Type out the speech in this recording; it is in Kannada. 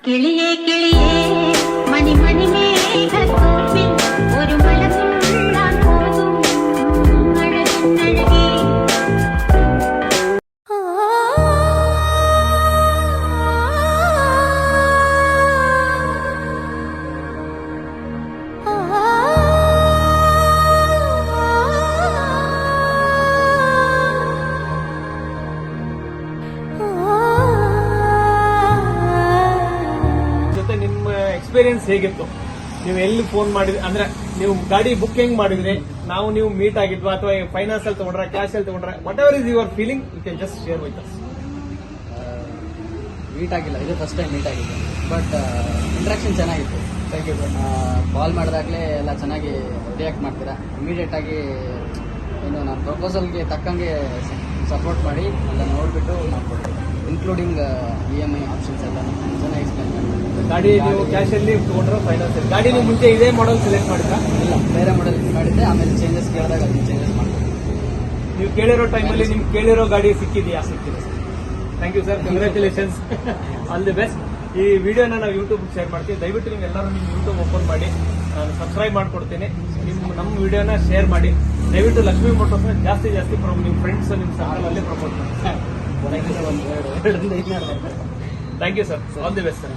കിളിയേ കിളിയേ മണി മണി മേഘത്തോപ്പിൽ ഒരു മലമുള്ളാൻ പോകും അഴകി ನಿಮ್ಮ ಎಕ್ಸ್ಪೀರಿಯನ್ಸ್ ಹೇಗಿತ್ತು? ನೀವು ಎಲ್ಲಿ ಫೋನ್ ಮಾಡಿದ್ರಿ ಅಂದ್ರೆ ನೀವು ಗಾಡಿ ಬುಕ್ ಹೆಂಗ್ ಮಾಡಿದ್ರಿ? ನೀವು ಮೀಟ್ ಆಗಿದ್ವಾ ಅಥವಾ ಫೈನಾನ್ಸ್ ಅಲ್ಲಿ ತಗೊಂಡ್ರ, ಕ್ಯಾಶ್ ಅಲ್ಲಿ ತಗೊಂಡ್ರ? Whatever is your feeling, you can just share with us. Meet ಆಗಿಲ್ಲ, ಇದು ಫಸ್ಟ್ ಟೈಮ್ ಮೀಟ್ ಆಗಿದ್ದು. ಬಟ್ ಇಂಟ್ರಾಕ್ಷನ್ ಚೆನ್ನಾಗಿತ್ತು. Thank you. ಕಾಲ್ ಮಾಡಿದಾಗಲೇ ಎಲ್ಲ ಚೆನ್ನಾಗಿ ರಿಯಾಕ್ಟ್ ಮಾಡ್ತೀರಾ. ಇಮಿಡಿಯೇಟ್ ಆಗಿ ಏನು ನಾನು ಪ್ರಪೋಸಲ್ಗೆ ತಕ್ಕಂಗೆ ಸಪೋರ್ಟ್ ಮಾಡಿ ಎಲ್ಲ ನೋಡಿಬಿಟ್ಟು ಮಾಡ್ಕೊಡ್ತೀವಿ, ಇನ್ಕ್ಲೂಡಿಂಗ್ EMI ಆಪ್ಷನ್ಸ್ ಎಲ್ಲ ಚೆನ್ನಾಗಿ ಎಕ್ಸ್ಪ್ಲೇನ್ ಮಾಡ್ತೀವಿ. ಗಾಡಿ ನೀವು ಕ್ಯಾಶ್ ಅಲ್ಲಿ ತಗೊಂಡ್ರ, ಫೈನಾನ್ಸ್ ಅಲ್ಲಿ? ಗಾಡಿ ನೀವು ಮುಂಚೆ ಇದೇ ಮಾಡಲ್ ಸೆಲೆಕ್ಟ್ ಮಾಡಿದ್ರಾ? ಇಲ್ಲ, ಬೇರೆ ಮಾಡೆಲ್ ಮಾಡಿದ್ದೆ. ಆಮೇಲೆ ಚೇಂಜಸ್ ಕೇಳಿದಾಗ ಅದನ್ನ ಚೇಂಜಸ್ ಮಾಡ್ತೀವಿ. ನೀವು ಕೇಳಿರೋ ಟೈಮಲ್ಲಿ ನಿಮ್ಗೆ ಕೇಳಿರೋ ಗಾಡಿ ಸಿಕ್ಕಿದೆಯಾ? ಸಿಕ್ಕಿದೆ. Thank you sir, congratulations, all the best. ಈ ವಿಡಿಯೋನ ನಾವು ಯೂಟ್ಯೂಬ್ ಶೇರ್ ಮಾಡ್ತೀವಿ. ದಯವಿಟ್ಟು ನೀವು ಎಲ್ಲರೂ ನಿಮ್ಮ ಯೂಟ್ಯೂಬ್ ಓಪನ್ ಮಾಡಿ, ನಾನು ಸಬ್ಸ್ಕ್ರೈಬ್ ಮಾಡ್ಕೊಡ್ತೀನಿ. ನಮ್ಮ ವಿಡಿಯೋನ ಶೇರ್ ಮಾಡಿ. ದಯವಿಟ್ಟು ಲಕ್ಷ್ಮೀ ಮೋಟರ್ಸ್ನ ಜಾಸ್ತಿ ನಿಮ್ಮ ಫ್ರೆಂಡ್ಸ್, ನಿಮ್ಮ ಸರ್ಕಲ್ ಅಲ್ಲಿ ಪ್ರಮೋಟ್ ಮಾಡಿ. Thank you sir, all the best sir.